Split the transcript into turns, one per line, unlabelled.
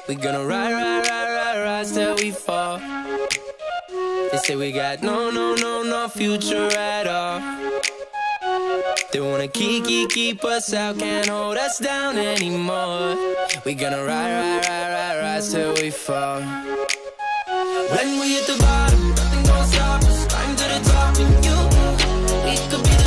We gonna rise till we fall. They say we got no future at all. They wanna keep us out, can't hold us down anymore. We gonna rise till we fall. When we hit the bottom, nothing gon' stop us. Climb to the top, and you, we could be the